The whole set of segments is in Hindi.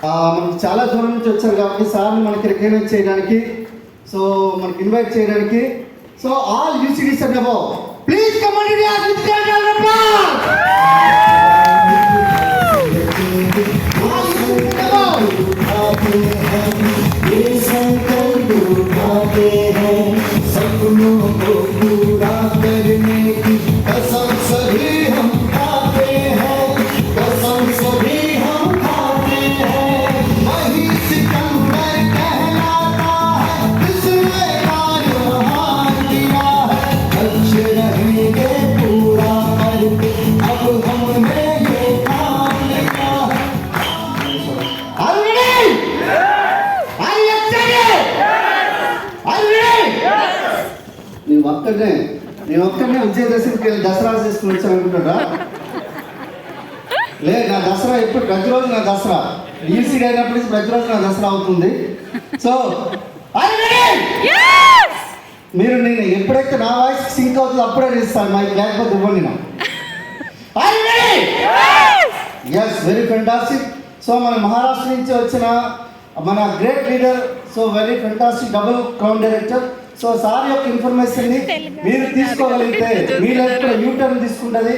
మనకి చాలా దూరం నుంచి వచ్చారు కాబట్టి సార్ని మనకి రికగ్నైజ్ చేయడానికి, సో మనకి ఇన్వైట్ చేయడానికి, so all UCDs and above please come on India with grand applause. सपनों को पूरा करने की कसम सभी हम खाते हैं, कसम सभी हम खाते हैं. वही सिकंदर कहलाता है जिसने ताजमहल किया है. अच्छे रहेंगे पूरा करके अब हमने ये काम लिया है. నేను ఒక్కడనే విజయదశమికి వెళ్ళి దసరా చేసుకుని వచ్చాను అనుకుంటారా? లేదు, నా దసరా ఎప్పుడు ప్రతిరోజు నా దసరా ఈసీడీ అయినప్పటి నుంచి ప్రతిరోజు నా దసరా అవుతుంది. సో మీరు నేను ఎప్పుడైతే నా వాయిస్ సింక్ అవుతుందో అప్పుడే ఇస్తాను మైక్, లేకపోతే ఇవ్వండి నా. Yes, very fantastic. సో మన మహారాష్ట్ర నుంచి వచ్చిన మన great leader, so very fantastic double crown director. So sir యొక్క ఇన్ఫర్మేషన్ని మీరు తీసుకోగలిగితే మీ లైఫ్ కూడా యూటర్న్ తీసుకుంటుంది,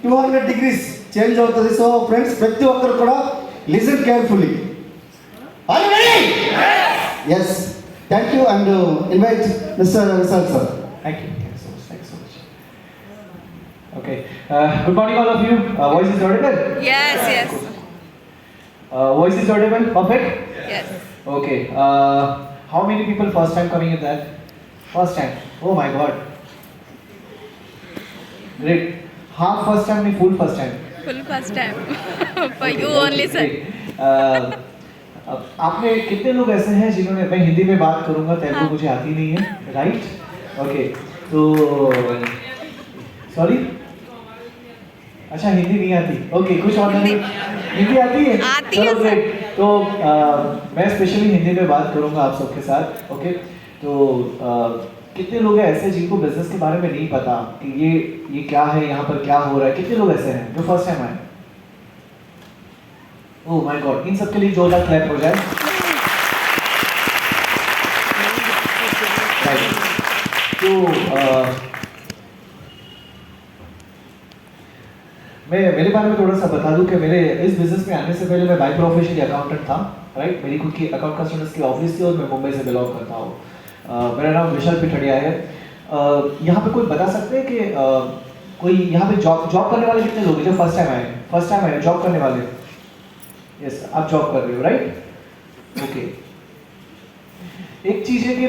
200 degrees చేంజ్ అవుతుంది. సో ఫ్రెండ్స్, ప్రతి ఒక్కరు కూడా listen carefully. Yes, thank you and invite mister Vishal sir. Thank you so much. Thank you so much. Okay. Good morning, all of you. Voice is audible? Yes. Voice is audible? Perfect? Yes. Okay. How many people first time coming in that? First time. Oh my God. Great. Half first time, नहीं full first time. Full first time. For Okay, you okay, only, sir. great. आप में कितने लोग ऐसे हैं जिन्होंने, मैं हिंदी में बात करूंगा, तेलुगु मुझे आती नहीं है, राइट? ओके, तो सॉरी, अच्छा हिंदी नहीं आती, ओके, कुछ और नहीं, हिंदी आती है? आती है, चलो सर। ग्रेट. तो मैं स्पेशली हिंदी में बात करूंगा आप सबके साथ, ओके? तो कितने लोग हैं ऐसे जिनको बिजनेस के बारे में नहीं पता कि ये क्या है, यहाँ पर क्या हो रहा है? कितने लोग ऐसे हैं जो फर्स्ट टाइम आए? ओह माय गॉड, इन सब के लिए जोरदार क्लैप हो जाए. तो मैं मेरे बारे में थोड़ा सा बता दूं कि मेरे इस बिजनेस में आने से पहले मैं बाय प्रोफेशन अकाउंटेंट था, राइट? मेरी खुद की अकाउंट कस्टमर्स की ऑफिस थी और मैं मुंबई से बिलोंग करता हूँ. मेरा नाम विशाल पिठड़िया है. यहाँ पे कोई बता सकते हैं कि कोई यहाँ पे जॉब करने वाले कितने लोग हैं जो फर्स्ट टाइम आए जॉब करने वाले? यस, आप जॉब कर रहे हो, राइट? ओके. एक चीज़ है कि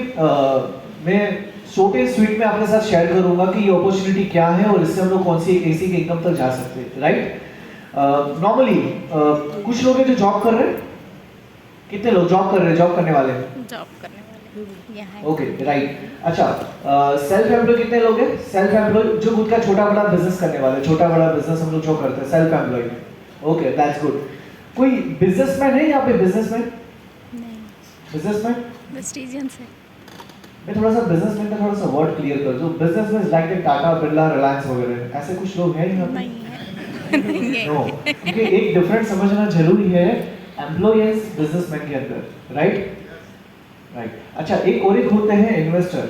मैं छोटे स्वीट में आपके साथ शेयर करूंगा कि ये अपॉर्चुनिटी क्या है और इससे हम लोग कौन सी एसी के इनकम तक जा सकते हैं, राइट? नॉर्मली कुछ लोग हैं जो जॉब कर रहे हैं. कितने लोग जॉब कर रहे हैं, जॉब करने वाले? जॉब करने वाले यहाँ. Okay, right. अच्छा, सेल्फ एम्प्लॉय कितने लोग हैं? सेल्फ एम्प्लॉय जो खुद का छोटा बड़ा बिजनेस करने वाले, छोटा बबड़ा बिजनेस हम लोग जो करते हैं self employ. Okay, that's good. कोई बिजनेसमैन है यहाँ पे? बिजनेसमैन वेस्टिजियन से. मैं थोड़ा सा बिजनेसमैन का थोड़ा सा वर्ड क्लियर कर दूं. बिजनेसमैन लाइक टाटा, बिरला, रिलायंस वगैरह, ऐसे कुछ लोग हैं यहाँ पे? नहीं है. नो, क्योंकि एक डिफरेंस समझना जरूरी है एम्प्लॉयज बिजनेसमैन के अंदर, राइट? अच्छा, एक होते हैं इन्वेस्टर.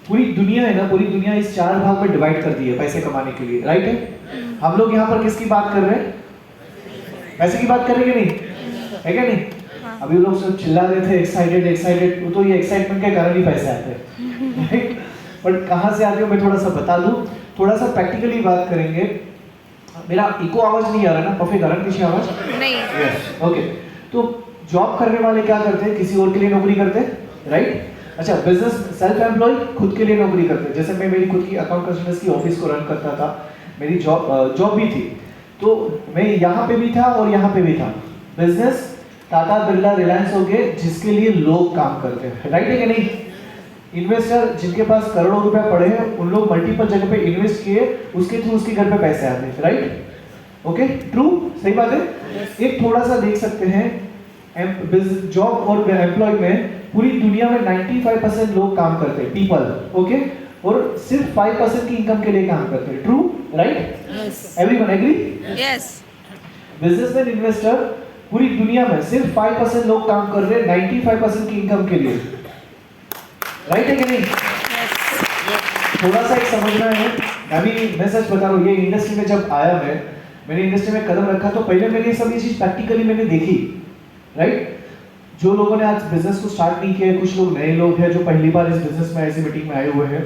पूरी दुनिया है ना, पूरी दुनिया इस 4 भाग में डिवाइड कर दी है पैसे कमाने के लिए, राइट है? हम लोग यहाँ पर किसकी बात कर रहे हैं? पैसे की बात कर रहे हैं कि नहीं? है क्या नहीं? अभी लोग सब चिल्ला रहे थे एक्साइटेड, तो ये एक्साइटमेंट के कारण ही पैसे आते हैं, राइट? बट कहाँ से आते हो मैं थोड़ा सा बता दूं. थोड़ा सा प्रैक्टिकली बात करेंगे. मेरा इको आवाज नहीं आ रहा ना? परफेक्ट आ रहा पीछे आवाज? नहीं. Yes, okay. तो जॉब करने वाले क्या करते हैं? किसी और के लिए नौकरी करते हैं, राइट? अच्छा, बिजनेस सेल्फ एम्प्लॉय खुद के लिए नौकरी करते हैं. जैसे मैं मेरी खुद की अकाउंट कस्टमर्स की ऑफिस को रन करता था, मेरी जॉब भी थी, तो मैं यहाँ पे भी था और यहाँ पे भी था. बिजनेस टाटा, बिरला, रिलायंस हो गए जिसके लिए लोग काम करते हैं, राइट है कि नहीं? इन्वेस्टर जिनके पास करोड़ों रुपए पड़े हैं, उन लोग मल्टीपल जगह पे इन्वेस्ट किए, उसके थ्रू उसके घर पे पैसे आते हैं, राइट? ओके, ट्रू, सही बात है. एक थोड़ा सा देख सकते हैं जॉब और एम्प्लॉय में पूरी दुनिया में 95% लोग काम करते हैं, पीपल, ओके? और सिर्फ 5% की इनकम के लिए काम करते हैं, true, right? Everyone agree? Yes. Businessman, investor पूरी दुनिया में सिर्फ 5% लोग काम कर रहे हैं 95% की इनकम के लिए, राइट है कि नहीं? थोड़ा सा एक समझना है। अभी मैं सच बता रहा हूँ, ये इंडस्ट्री में जब आया मैंने इंडस्ट्री में कदम रखा तो पहले मैंने ये सब ये चीज प्रैक्टिकली मैंने देखी, राइट? जो लोगों ने आज बिजनेस को स्टार्ट नहीं किया है, कुछ लोग नए लोग हैं जो पहली बार इस बिजनेस में ऐसी मीटिंग में आए हुए हैं,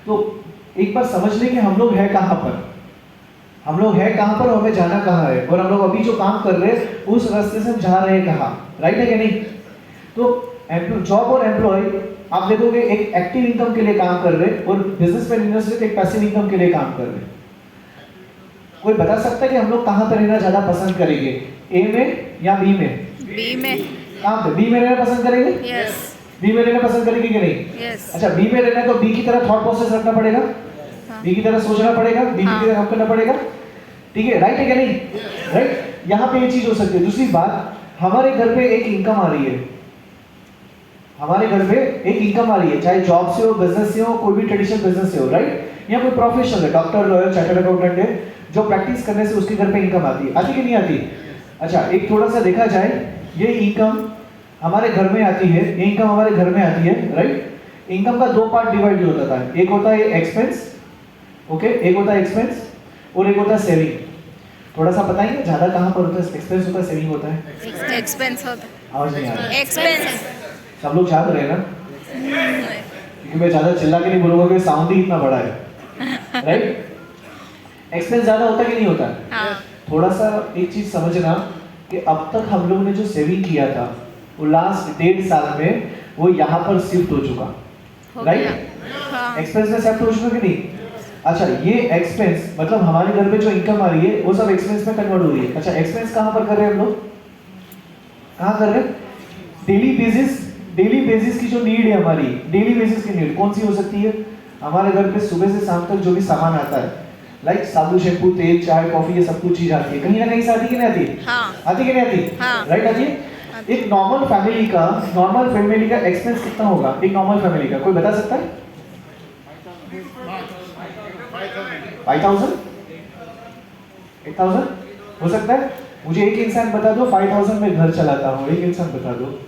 तो एक बार समझ लें कि हम लोग हैं कहाँ पर, हम लोग हैं कहाँ पर और हमें जाना कहाँ है, और हम लोग अभी जो काम कर रहे हैं उस रास्ते से हम जा रहे हैं कहाँ, राइट है कि नहीं? तो जॉब और एम्प्लॉय आप देखोगे एक एक्टिव इनकम के लिए काम कर रहे हैं और बिजनेसमैन इन्वेस्टर एक पैसिव इनकम के लिए काम कर रहे हैं। कोई बता सकता है कि हम लोग कहाँ पर रहना ज्यादा पसंद करेंगे, ए में या बी में? बी में। कहाँ पे? बी में रहना पसंद करेंगे? यस। बी में रहना पसंद करेंगे कि नहीं? यस। अच्छा, बी में रहना है तो बी की तरह थॉट प्रोसेस रखना पड़ेगा, बी की तरह सोचना पड़ेगा, बी की तरह काम करना पड़ेगा, ठीक है, राइट है कि नहीं? राइट। यहाँ पे ये चीज हो सकती है। दूसरी बात, हमारे घर पे एक इनकम आ रही है, हमारे घर पे एक इनकम आ रही है, चाहे जॉब से हो, बिजनेस से हो, कोई भी ट्रेडिशनल बिजनेस से हो, राइट? या कोई प्रोफेशनल है, डॉक्टर, लॉयर, चार्टर्ड अकाउंटेंट है, जो प्रैक्टिस करने से उसके घर पे इनकम आती है, आती कि नहीं आती? अच्छा, एक थोड़ा सा देखा जाए, ये इनकम हमारे घर में आती है, ये इनकम हमारे घर में आती है, राइट? इनकम का दो पार्ट डिवाइड होता है, एक होता है एक्सपेंस, ओके, एक होता है एक्सपेंस और एक होता है सेविंग। थोड़ा सा बताएंगे ज्यादा कहाँ पर होता है? एक्सपेंस होता है, सेविंग होता है? एक्सपेंस होता है। आवाज नहीं आ रहा? एक्सपेंस। सब लोग याद रहे ना, क्योंकि मैं ज्यादा चिल्ला के नहीं बोलूंगा कि साउंड ही इतना बड़ा है, राइट? एक्सपेंस ज्यादा होता कि नहीं होता? हाँ। थोड़ा सा एक चीज समझना कि अब तक हम लोग ने जो सेविंग किया था वो लास्ट 1.5 साल में वो यहाँ पर शिफ्ट हो चुका, राइट? हाँ। एक्सपेंस में शिफ्ट हो चुका कि नहीं? अच्छा, ये एक्सपेंस मतलब हमारे घर पे जो इनकम आ रही है वो सब एक्सपेंस में कन्वर्ट हो रही है। अच्छा, एक्सपेंस कहाँ पर कर रहे हैं हम लोग? कहाँ कर रहे हैं? डेली बेसिस की जो नीड है हमारी, डेली बेसिस की नीड कौन सी हो सकती है? हमारे घर पे सुबह से शाम तक जो भी सामान आता है, लाइक साबुन, शैम्पू, तेल, चाय, कॉफी, ये सब कुछ चीज आती है, कहीं ना कहीं से आती कि नहीं आती? हाँ। आती कि नहीं आती? हाँ। राइट, आती है। एक नॉर्मल फैमिली का एक्सपेंस कितना होगा? एक नॉर्मल फैमिली का कोई बता सकता है? 5,000 8,000 हो सकता है? मुझे एक इंसान बता दो 5,000 में घर चलाता हूँ, एक इंसान बता दो।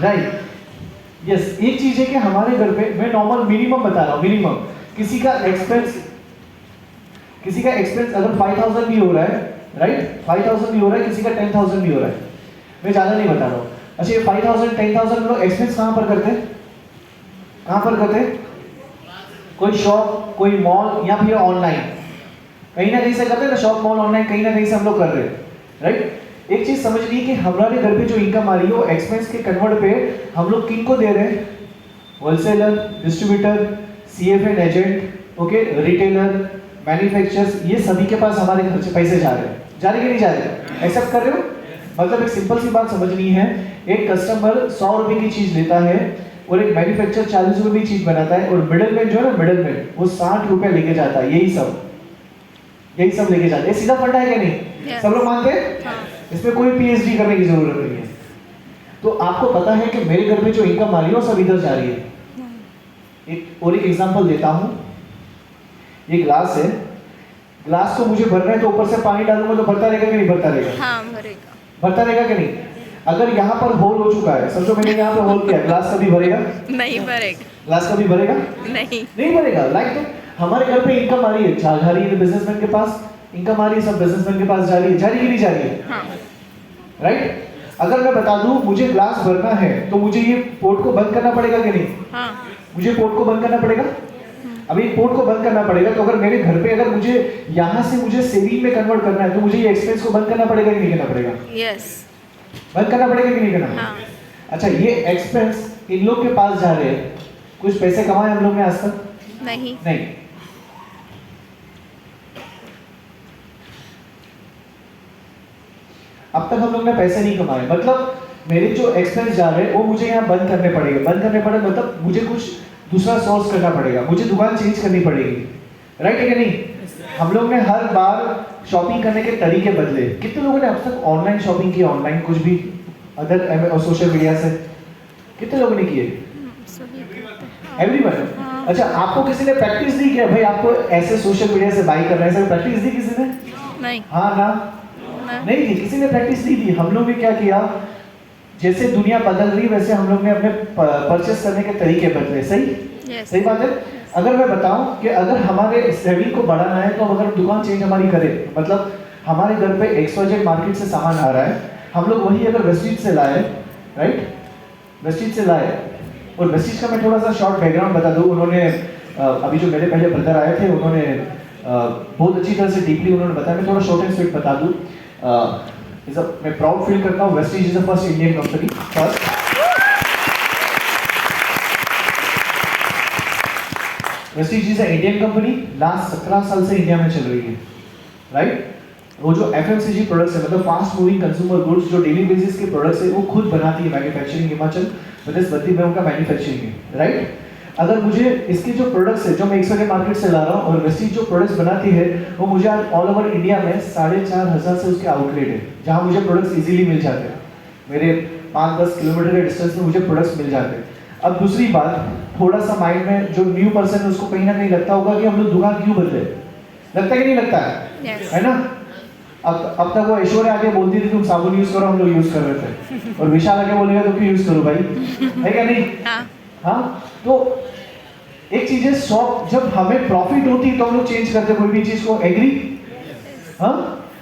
Right, yes. एक चीज है कि हमारे घर पे, मैं नॉर्मल मिनिमम बता रहा हूँ, मिनिमम किसी का एक्सपेंस अगर 5,000 भी हो रहा है, राइट, 5,000 भी हो रहा है, किसी का 10,000 भी हो रहा है, मैं ज्यादा नहीं बता रहा हूँ। अच्छा, ये 5,000 10,000 लोग एक्सपेंस कहाँ पर करते हैं? कहाँ पर करते हैं? कोई शॉप, कोई मॉल, या फिर ऑनलाइन, कहीं ना कहीं से करते हैं ना, शॉप, मॉल, ऑनलाइन, कहीं ना कहीं से हम लोग कर रहे हैं, राइट? एक चीज समझनी कि हमारे घर पे जो इनकम आ रही है वो एक्सपेंस के कन्वर्ट पे हम लोग किन को दे रहे हैं? Wholesaler, distributor, CFN agent, okay, retailer, manufacturers, ये सभी के पास हमारे घर से पैसे जा रहे हैं, जा रहे कि नहीं जा रहे? एक्सेप्ट कर रहे हो? मतलब एक सिंपल सी बात समझनी है, एक कस्टमर 100 रुपए की चीज लेता है और एक मैन्युफैक्चरर 40 रुपए की चीज बनाता है, और मिडलमैन जो है ना, मिडलमैन वो 60 रुपए लेके जाता है, यही सब लेके जाते हैं। सीधा फंडा है कि नहीं? Yes. सब लोग मानते हैं? हाँ। इसमें कोई पीएचडी करने की जरूरत नहीं है। तो आपको पता है कि मेरे घर पे जो इनकम आ रही है वो सब इधर जा रही है। एक एग्जांपल देता हूँ, ये ग्लास है, ग्लास को मुझे भरना है तो ऊपर से पानी डालूंगा तो भरता रहेगा कि नहीं भरता रहेगा? हाँ, भरेगा। भरता रहेगा कि नहीं? अगर यहाँ पर होल हो चुका है, समझो मैंने यहाँ पे होल किया, ग्लास कभी भरेगा? नहीं भरेगा। ग्लास कभी भरेगा? नहीं भरेगा। लाइक हमारे घर पे इनकम आ रही है, जा रही है बिजनेसमैन के पास, इनकम आ रही है, सब बिजनेसमैन के पास जा रही है, जा रही है, नहीं जा रही है? हाँ। राइट? अगर मैं बता दूं मुझे ग्लास भरना है तो मुझे ये पोर्ट को बंद करना पड़ेगा कि नहीं? हाँ। मुझे पोर्ट को बंद करना पड़ेगा। अभी पोर्ट को बंद करना पड़ेगा, तो अगर मेरे घर पे अगर मुझे यहाँ से मुझे सेविंग में कन्वर्ट करना है तो मुझे ये एक्सपेंस को बंद करना पड़ेगा कि नहीं करना पड़ेगा? यस। बंद करना पड़ेगा कि नहीं करना? हाँ। अच्छा, ये एक्सपेंस इन लोग के पास जा रहे हैं, कुछ पैसे कमाए हम लोग ने आज तक? नहीं। अब तक हम लोग ने पैसे नहीं कमाए, मतलब मेरे जो एक्सपेंस जा रहे हैं वो मुझे यहाँ बंद करने पड़ेगा। बंद करने पड़े मतलब मुझे कुछ दूसरा सोर्स करना पड़ेगा, मुझे दुकान चेंज करनी पड़ेगी, राइट है कि नहीं? हम लोग ने हर बार शॉपिंग करने के तरीके बदले। कितने लोगों ने अब तक ऑनलाइन शॉपिंग की, ऑनलाइन कुछ भी अदर सोशल मीडिया से कितने लोगों ने किए? एवरीवन। हाँ। अच्छा, आपको किसी ने प्रैक्टिस दी क्या भाई आपको ऐसे सोशल मीडिया से बाई करना है, ऐसा प्रैक्टिस दी किसी ने? नहीं हाँ ना? ना नहीं थी, किसी ने प्रैक्टिस नहीं दी। हम लोग ने क्या किया, जैसे दुनिया बदल रही वैसे हम लोग ने अपने परचेस करने के तरीके बदले। सही यस सही बात है। अगर मैं बताऊं कि अगर हमारे सेविंग को बढ़ाना है तो अगर दुकान चेंज हमारी करे, मतलब हमारे घर पे XYZ मार्केट से सामान आ रहा है, हम लोग वही अगर वेस्टिज से लाए, राइट, वेस्टिज से लाए, और वेस्टिज का मैं थोड़ा सा शॉर्ट बैकग्राउंड बता दूं। उन्होंने अभी जो मेरे पहले ब्रदर आए थे, उन्होंने बहुत अच्छी तरह से डीपली उन्होंने बताया। मैं थोड़ा शॉर्ट एंड स्वीट बता दूं। मैं प्राउड फील करता हूँ, Vestige is the first Indian company. First Vestige is Indian company, last 17 साल से इंडिया में चल रही है, राइट। वो जो FMCG प्रोडक्ट्स है, मतलब फास्ट मूविंग कंज्यूमर गुड्स, जो डेली बेसिस के प्रोडक्ट्स है, वो खुद बनाती है मैन्युफैक्चरिंग। हिमाचल प्रदेश बद्दी में उनका मैन्युफैक्चरिंग है, राइट। अगर मुझे इसके जो प्रोडक्ट्स है, जो मैं XYZ मार्केट से ला रहा हूँ, और वेस्टिज जो प्रोडक्ट्स बनाती है, वो मुझे आज ऑल ओवर इंडिया में 4,500 से उसके आउटलेट है, जहाँ मुझे प्रोडक्ट्स इजीली मिल जाते हैं। मेरे 5-10 किलोमीटर के डिस्टेंस में मुझे प्रोडक्ट्स मिल जाते हैं। अब दूसरी बात, थोड़ा सा माइंड में जो न्यू पर्सन है उसको कहीं ना कहीं लगता होगा कि हम लोग दुकान क्यों बदले, लगता है कि नहीं लगता है? Yes. है ना? अब तक वो ऐश्वर्या आके बोलती थी तुम साबुन यूज करो, हम लोग यूज कर रहे थे, और विशाल आके बोलेगा तो क्यों यूज करो भाई, है क्या नहीं? हाँ हाँ, तो एक चीज है, शॉप जब हमें प्रॉफिट होती तो हम लोग चेंज करते कोई भी चीज को। एग्री? हाँ,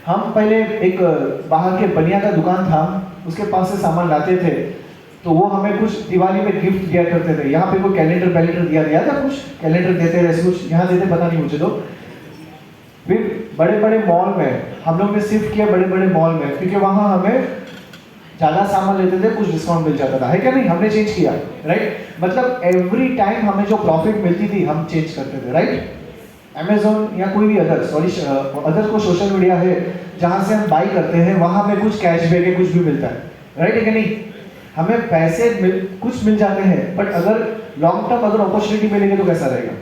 हम पहले एक बाहर के बनिया का दुकान था, उसके पास से सामान लाते थे, तो वो हमें कुछ दिवाली में गिफ्ट दिया करते थे। यहाँ पे कोई कैलेंडर दिया था, कुछ कैलेंडर देते रहे, कुछ यहाँ देते पता नहीं मुझे तो। फिर बड़े बड़े मॉल में हम लोग ने शिफ्ट किया, बड़े बड़े मॉल में, क्योंकि वहाँ हमें ज़्यादा सामान लेते थे, कुछ डिस्काउंट मिल जाता था, है क्या नहीं? हमने चेंज किया, राइट। मतलब एवरी टाइम हमें जो प्रॉफिट मिलती थी हम चेंज करते थे, राइट। Amazon या कोई भी अदर को सोशल मीडिया है जहाँ से हम बाई करते हैं, वहाँ पे कुछ कैशबैक है, कुछ भी मिलता है, राइट है कि नहीं? हमें पैसे कुछ मिल जाते हैं, बट अगर लॉन्ग टर्म अगर अपॉर्चुनिटी मिलेगी तो कैसा रहेगा?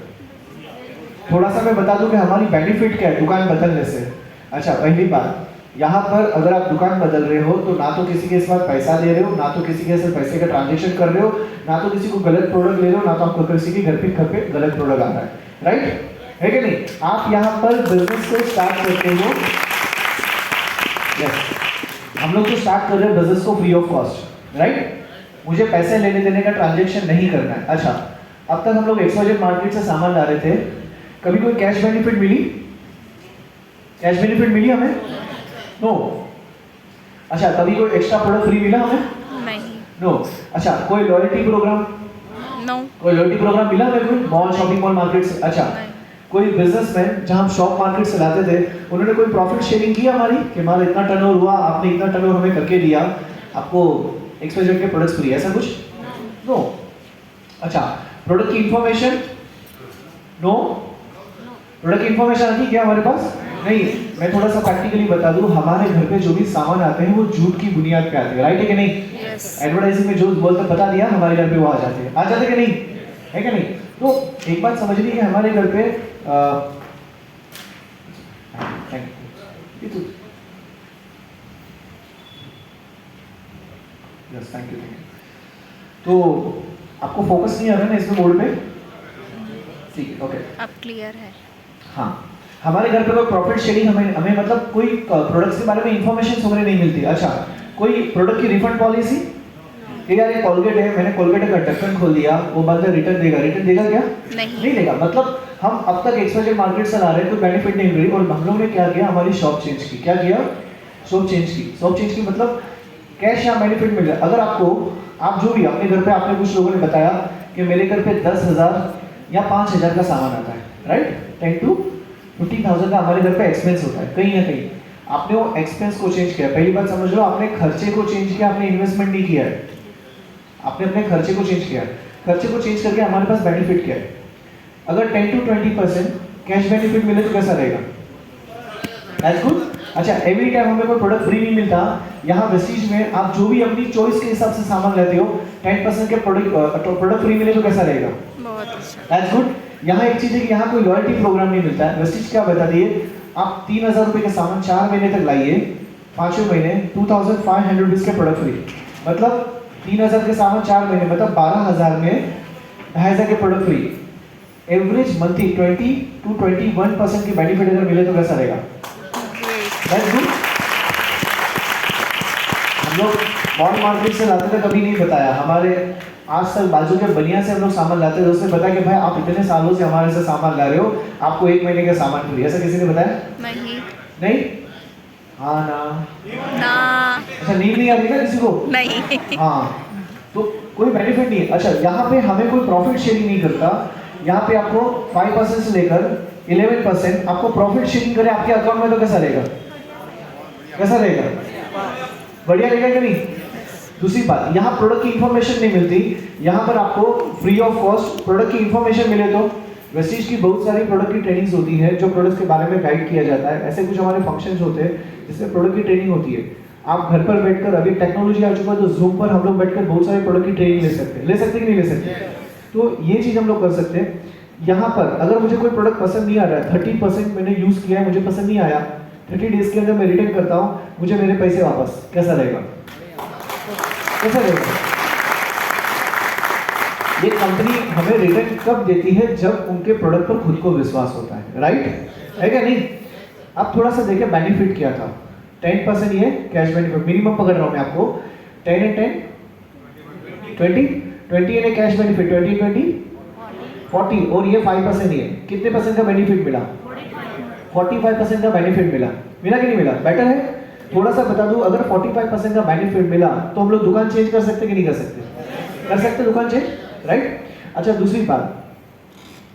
थोड़ा सा मैं बता दूं कि हमारी बेनिफिट क्या है दुकान बदलने से। अच्छा, पहली बात, यहाँ पर अगर आप दुकान बदल रहे हो तो ना तो किसी के साथ पैसा ले रहे हो, ना तो किसी के साथ पैसे का ट्रांजेक्शन कर रहे हो, ना तो किसी को गलत प्रोडक्ट ले रहे हो, ना तो आपको किसी के घर पे गलत प्रोडक्ट आ रहा है, राइट है कि नहीं? आप यहाँ पर बिजनेस को स्टार्ट करते हो, यस, हम लोग तो स्टार्ट कर रहे हैं बिजनेस को फ्री ऑफ कॉस्ट, राइट। मुझे पैसे लेने देने का ट्रांजेक्शन नहीं करना है। अच्छा, अब तक हम लोग XYZ मार्केट से सामान ला रहे थे, कभी कोई कैश बेनिफिट मिली? कैश बेनिफिट मिली हमें? नो। अच्छा, कभी कोई एक्स्ट्रा प्रोडक्ट फ्री मिला हमें? नहीं नो। अच्छा, कोई लॉयल्टी प्रोग्राम? नो कोई लॉयल्टी प्रोग्राम मिला हमें कोई मॉल, शॉपिंग मॉल, मार्केट से? अच्छा, नहीं। कोई बिजनेसमैन जहां हम शॉप मार्केट से लाते थे, उन्होंने कोई प्रॉफिट शेयरिंग की हमारी कि हमारा इतना टर्नओवर हुआ, आपने इतना टर्नओवर हमें करके दिया, आपको XYZ के प्रोडक्ट्स फ्री, ऐसा कुछ? नो। अच्छा, प्रोडक्ट की इंफॉर्मेशन? नो। प्रोडक्ट की इंफॉर्मेशन आती क्या हमारे पास? नहीं। मैं थोड़ा सा प्रैक्टिकली बता दूं, हमारे घर पे जो भी सामान आते हैं वो झूठ की बुनियाद पे आते हैं, राइट है कि नहीं? Yes. एडवर्टाइजिंग में जो बोलते बता दिया, हमारे घर पे वो आ जाते हैं, आ जाते कि नहीं, है कि नहीं? तो एक बात समझनी है, हमारे घर पे थैंक यू। तो आपको फोकस नहीं आ रहा है ना इसमें बोर्ड पे? ठीक है, ओके। अब क्लियर है। हाँ, हमारे घर पे कोई प्रॉफिट शेयरिंग हमें मतलब कोई प्रोडक्ट्स के बारे में इंफॉर्मेशन वगैरह नहीं मिलती। अच्छा, कोई प्रोडक्ट की रिफंड पॉलिसी कि यार ये कोलगेट है, मैंने कोलगेट का ढक्कन खोल दिया, वो बंदा रिटर्न देगा क्या? नहीं देगा। मतलब हम अब तक XYZ मार्केट से ला रहे हैं, कोई बेनिफिट नहीं मिल रही, और हम लोग ने क्या किया, हमारी शॉप चेंज की। क्या किया? शॉप चेंज की मतलब कैश या बेनिफिट मिल रहा है। अगर आप जो भी अपने घर पे, आपने कुछ लोगों ने बताया कि मेरे घर पे 10,000 या 5,000 का सामान आता है, राइट, 10 to 15,000 का हमारे घर पे एक्सपेंस होता है कहीं ना कहीं। आपने वो एक्सपेंस को चेंज किया, पहली बात समझ लो, आपने खर्चे को चेंज किया, आपने इन्वेस्टमेंट नहीं किया है, आपने अपने खर्चे को चेंज किया। खर्चे को चेंज करके हमारे पास बेनिफिट क्या है? अगर 10 to 20% कैश बेनिफिट मिले तो कैसा रहेगा? That's good. अच्छा, एवरी टाइम हमें कोई प्रोडक्ट फ्री नहीं मिलता। यहाँ वेस्टिज में आप जो भी अपनी चॉइस के हिसाब से सामान लेते हो, 10% के प्रोडक्ट फ्री मिले तो कैसा रहेगा? बहुत अच्छा। That's good. यहाँ एक चीज है कि यहाँ कोई लॉयल्टी प्रोग्राम नहीं मिलता है। वेस्टिज क्या बताती है, आप 3,000 रुपए के सामान 4 महीने तक लाइए, 5वें महीने 2,500 रुपीज के प्रोडक्ट फ्री। मतलब 3,000 के सामान 4 महीने, मतलब 12,000 में 2,500 के product free. Average monthly 20 to 21% की बेनिफिट अगर मिले तो कैसा रहेगा? ग्रेट। That's good. हम लोग बॉन्ड मार्केट से लाते थे, कभी नहीं बताया। हमारे आज तक बाजू के बनिया से हम लोग सामान लाते थे, उसने बताया कि भाई आप इतने सालों से हमारे से सामान ला रहे हो, आपको 1 महीने का सामान फ्री। ऐसा किसी ने बताया? नहीं नहीं? हाँ ना? ना अच्छा, नींद नहीं आती ना किसी को? नहीं हाँ, तो कोई बेनिफिट नहीं है। अच्छा, यहाँ पे हमें कोई प्रॉफिट शेयरिंग नहीं करता। यहाँ पे आपको 5% से लेकर 11% आपको प्रॉफिट शेयरिंग करे आपके अकाउंट में, तो कैसा रहेगा? कैसा रहेगा? बढ़िया रहेगा कि नहीं? दूसरी बात, यहाँ प्रोडक्ट की इंफॉर्मेशन नहीं मिलती। यहाँ पर आपको फ्री ऑफ कॉस्ट प्रोडक्ट की इंफॉर्मेशन मिले तो वेस्टीज की बहुत सारी प्रोडक्ट की ट्रेनिंग्स होती है, जो प्रोडक्ट्स के बारे में गाइड किया जाता है। ऐसे कुछ हमारे फंक्शंस होते हैं जिसमें प्रोडक्ट की ट्रेनिंग होती है। आप घर पर बैठकर, अभी टेक्नोलॉजी आ चुका है तो जूम पर हम लोग बैठकर बहुत सारे प्रोडक्ट की ट्रेनिंग ले सकते हैं। ले सकते कि नहीं ले सकते? तो ये चीज़ हम लोग कर सकते हैं। यहाँ पर अगर मुझे कोई प्रोडक्ट पसंद नहीं आ रहा है, 30% मैंने यूज़ किया है, मुझे पसंद नहीं आया, 30 डेज के अंदर मैं रिटर्न करता हूँ, मुझे मेरे पैसे वापस। कैसा रहेगा? कैसा रहेगा? ये कंपनी हमें रिटर्न कब देती है? जब उनके प्रोडक्ट पर खुद को विश्वास होता है। राइट है क्या? नहीं? अब थोड़ा सा देखें बेनिफिट क्या था। 10% ये कैश बेनिफिट मिनिमम पकड़ रहा हूं मैं आपको। 10 and 10 20 यानी कैश बेनिफिट 20 40 और ये 5% ही है। कितने परसेंट का बेनिफिट मिला? 45% का बेनिफिट मिला। मिला कि नहीं मिला? बेटर है। थोड़ा सा बता दूं, अगर 45% का बेनिफिट मिला तो हम लोग दुकान चेंज कर सकते कि नहीं कर सकते? कर सकते दुकान चेंज, राइट? अच्छा, दूसरी बात,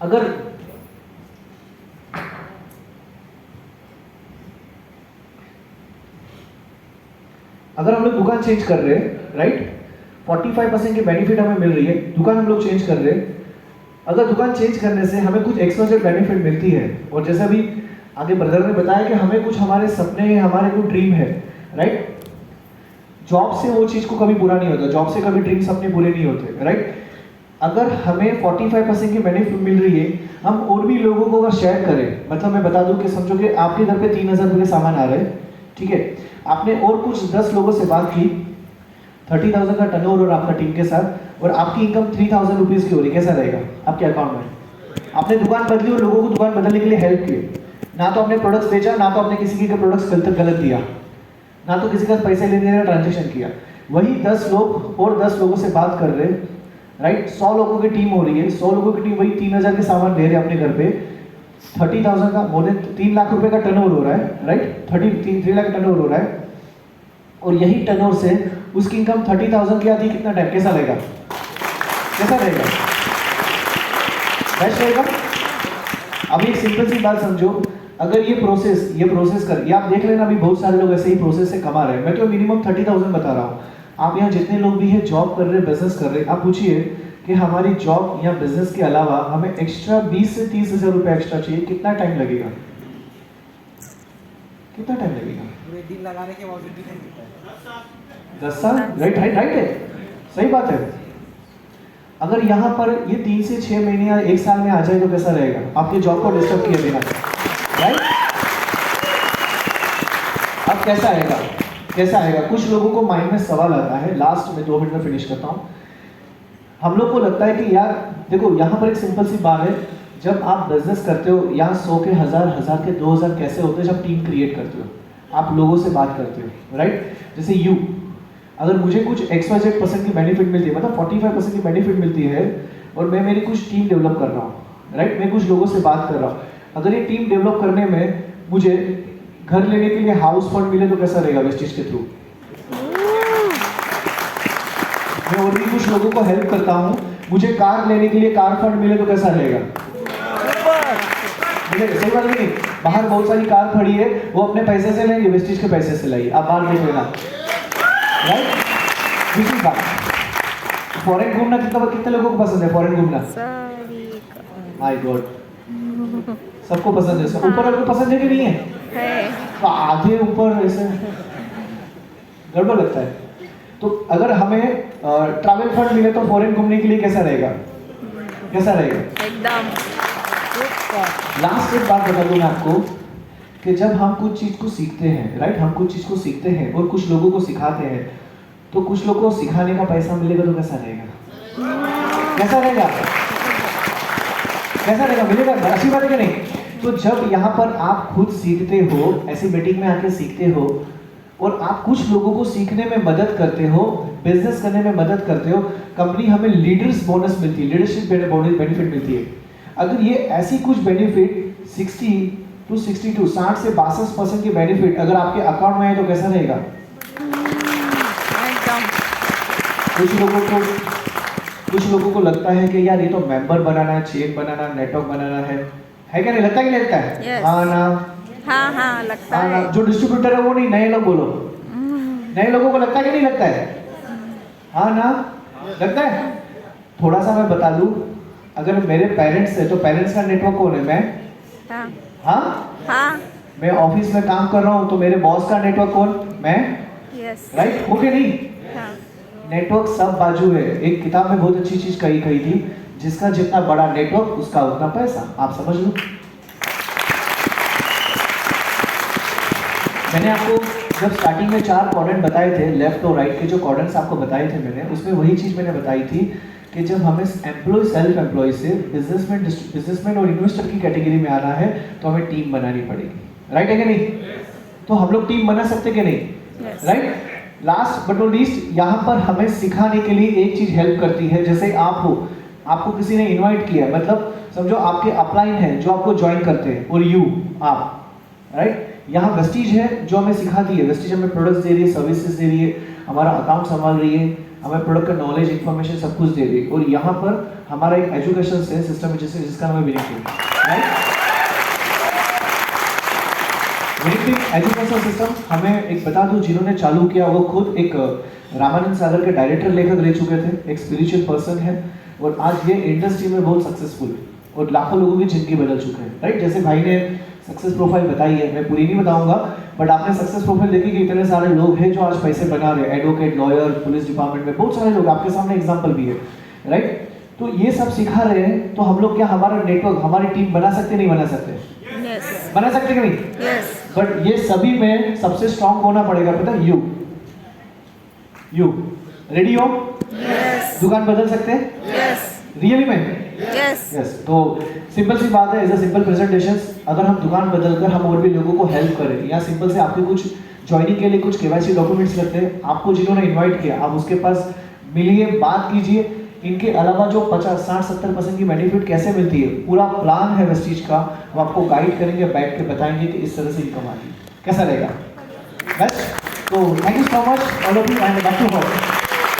अगर हम लोग दुकान चेंज कर रहे हैं, राइट, 45% की बेनिफिट हमें मिल रही है, दुकान हम लोग चेंज कर रहे हैं। अगर दुकान चेंज करने से हमें कुछ एक्सक्लूसिव बेनिफिट मिलती है, और जैसा भी आगे ब्रदर ने बताया कि हमें कुछ हमारे सपने, हमारे कोई ड्रीम है, राइट? जॉब से वो चीज़ को कभी पूरा नहीं होता, जॉब से कभी ड्रीम सपने पूरे नहीं होते, राइट? अगर हमें 45% की बेनिफिट मिल रही है, हम और भी लोगों को अगर शेयर करें, मतलब मैं बता दूं कि समझो कि आपके घर पे 3000 रुपये के सामान आ रहे हैं, ठीक है, आपने और कुछ 10 लोगों से बात की, 30,000 का टर्नओवर और आपका टीम के साथ, और आपकी इनकम 3000 रुपीज़ की हो रही, कैसा रहेगा आपके अकाउंट में? आपने दुकान बदली और लोगों को दुकान बदलने के लिए हेल्प की, ना तो आपने प्रोडक्ट्स बेचा, ना तो आपने किसी के प्रोडक्ट्स गलत दिया, ना तो किसी का पैसे लेने का ट्रांजेक्शन किया। वही 10 लोग और 10 लोगों से बात कर रहे हैं, राइट? 100 लोगों की टीम हो रही है, 100 लोगों की टीम वही 3000 के सामान ले रहे हैं अपने घर पे, 30,000 का मोर देन 3 लाख रुपए का टर्नओवर हो रहा है, राइट? 3 लाख टर्नओवर हो रहा है, और यही टर्नओवर से उसकी इनकम 30,000 की आती, कितना टाइम? कैसा रहेगा? कैसा रहेगा? बेस्ट रहेगा? अब एक सिंपल सी बात समझो, अगर ये प्रोसेस कर, ये आप देख लेना, अभी बहुत सारे लोग ऐसे ही प्रोसेस से कमा रहे हैं। मैं तो मिनिमम 30,000 बता रहा हूँ। आप यहाँ जितने लोग भी हैं, जॉब कर रहे हैं, बिजनेस कर रहे हैं, आप पूछिए कि हमारी जॉब या बिजनेस के अलावा हमें एक्स्ट्रा 20 से 30,000 रुपये एक्स्ट्रा चाहिए, कितना टाइम लगेगा? कितना टाइम लगेगा? पूरे दिन लगाने के बावजूद भी नहीं मिलता है। 10 साल, राइट है, सही बात है। अगर यहाँ पर ये 3 से 6 महीने या 1 साल में आ जाए तो कैसा रहेगा? आपके जॉब को डिस्टर्ब किए बिना, राइट? अब कैसा आएगा? कैसा आएगा? कुछ लोगों को माइंड में सवाल आता है, लास्ट में 2 मिनट में फिनिश करता हूँ। हम लोग को लगता है कि यार देखो, यहाँ पर एक सिंपल सी बात है, जब आप बिजनेस करते हो, यहाँ 100 के 1000 के 2000 कैसे होते हैं? जब टीम क्रिएट करते हो, आप लोगों से बात करते हो, राइट? जैसे अगर मुझे कुछ XYZ% की बेनिफिट मिलती है, मतलब 45% की बेनिफिट मिलती है, और मैं मेरी कुछ टीम डेवलप कर रहा हूँ, राइट? मैं कुछ लोगों से बात कर रहा हूँ, अगर ये टीम डेवलप करने में मुझे घर लेने के लिए हाउस फंड मिले तो कैसा रहेगा? वेस्टीज के थ्रू मैं और भी कुछ लोगों को हेल्प करता हूँ, मुझे कार लेने के लिए कार फंड मिले तो कैसा रहेगा? सही बात नहीं? बाहर बहुत सारी कार खड़ी है, वो अपने पैसे से लेंगे, वेस्टीज के पैसे से लाइए, आप बाहर देख लेना, राइट? दूसरी बात, फॉरेन घूमना कितने लोगों को पसंद है? फॉरेन घूमना, माय गॉड, सबको पसंद है। सब ऊपर वालों को पसंद है कि नहीं है? तो आधे ऊपर ऐसे गड़बड़ लगता है। तो अगर हमें ट्रैवल फंड मिले तो फॉरेन घूमने के लिए कैसा रहेगा? कैसा रहेगा? एकदम। लास्ट एक बात बता दूं मैं आपको कि जब हम कुछ चीज़ को सीखते हैं, राइट, हम कुछ चीज़ को सीखते हैं और कुछ लोगों को सिखाते हैं, तो कुछ लोगों को सिखाने का पैसा मिलेगा तो कैसा रहेगा? कैसा रहेगा? कैसा रहेगा? मिलेगा? अच्छी बात है कि नहीं? तो जब यहाँ पर आप खुद सीखते हो, ऐसी मीटिंग में आके सीखते हो और आप कुछ लोगों को सीखने में मदद करते हो, बिजनेस करने में मदद करते हो, कंपनी हमें लीडर्स बोनस मिलती है, लीडरशिप बेनिफिट मिलती है। अगर ये ऐसी कुछ बेनिफिट 60 to 62 60 से 62% की बेनिफिट अगर आपके अकाउंट में है तो कैसा रहेगा? एकदम कुछ लोगों को लगता है कि यार ये तो मेंबर बनाना है, चेक बनाना, नेटवर्क बनाना है क्या नहीं लगता? कि नहीं लगता है? Yes. हाँ ना, हाँ हाँ लगता हाँ ना। है। जो डिस्ट्रीब्यूटर है वो नहीं, नए लोग बोलो, नए लोगों को लगता है कि नहीं लगता है? हाँ ना, लगता है। थोड़ा सा मैं बता दूं, अगर मेरे पेरेंट्स है तो पेरेंट्स का नेटवर्क कौन है? मैं। हाँ हाँ, हाँ मैं ऑफिस में काम कर रहा हूँ तो मेरे बॉस का नेटवर्क कौन? मैं। यस राइट, हो गया नहीं? हाँ नेटवर्क सब बाजू है। एक किताब में बहुत अच्छी चीज कही थी, जिसका जितना बड़ा नेटवर्क उसका उतना पैसा। आप समझ लो। मैंने आपको जब स्टार्टिंग में 4 क्वाड्रेंट बताए थे, लेफ्ट और राइट के जो क्वाड्रेंट्स आपको बताए थे मैंने, उसमें वही चीज मैंने बताई थी कि जब हमें एम्प्लॉय सेल्फ एम्प्लॉय से बिजनेसमैन और इन्वेस्टर की कैटेगरी में आना है तो हमें टीम बनानी पड़ेगी। राइट है कि नहीं? तो हम लोग टीम बना सकते कि नहीं? Yes. Right. Last but not least, यहाँ पर हमें सिखाने के लिए एक चीज हेल्प करती है। जैसे आप हो, आपको किसी ने इनवाइट किया, मतलब समझो आपके अपलाइन है जो आपको ज्वाइन करते हैं, और यू आप, राइट। यहाँ वेस्टीज है जो हमें सिखाती है। वेस्टीज हमें प्रोडक्ट्स दे रही है, सर्विसेज दे रही है, हमारा अकाउंट संभाल रही है, हमें प्रोडक्ट का नॉलेज, इन्फॉर्मेशन सब कुछ दे रही है। और यहाँ पर हमारा एक एजुकेशन सिस्टम है जिसका नाम है winning, right. Winning education system हमें एक बता दूं, जिन्होंने चालू किया वो खुद एक रामानंद सागर के डायरेक्टर लेखक रह चुके थे, एक स्पिरिचुअल पर्सन है, और आज ये इंडस्ट्री में बहुत सक्सेसफुल और लाखों लोगों की जिंदगी बदल चुके हैं, राइट। जैसे भाई ने सक्सेस प्रोफाइल बताई है, मैं पूरी नहीं बताऊंगा, बट आपने सक्सेस प्रोफाइल देखी कि इतने सारे लोग हैं जो आज पैसे बना रहे हैं, एडवोकेट, लॉयर, पुलिस डिपार्टमेंट में बहुत सारे लोग, आपके सामने एग्जाम्पल भी है, राइट। तो ये सब सिखा रहे हैं, तो हम लोग क्या हमारा नेटवर्क, हमारी टीम बना सकते नहीं बना सकते? यस बना सकते कि नहीं? यस बट ये सभी में सबसे स्ट्रांग होना पड़ेगा, पता है? यू रेडी हो? यस दुकान बदल सकते हैं? यस रियली में? Yes yes. तो सिंपल सी बात है, एज अ सिंपल प्रेजेंटेशन, अगर हम दुकान बदलकर हम और भी लोगों को हेल्प करें, या सिंपल से आपके कुछ ज्वाइनिंग के लिए कुछ केवाईसी डॉक्यूमेंट्स लगते हैं, आपको जिन्होंने इनवाइट किया आप उसके पास मिलिए, बात कीजिए। इनके अलावा जो 50-60-70% की बेनिफिट कैसे मिलती है, पूरा प्लान है वेस्टीज का, वो आपको गाइड करेंगे, बैठ के बताएंगे कि इस तरह से इनकम आती है। कैसा रहेगा? बेस्ट। तो thank you so much all of you and back to work.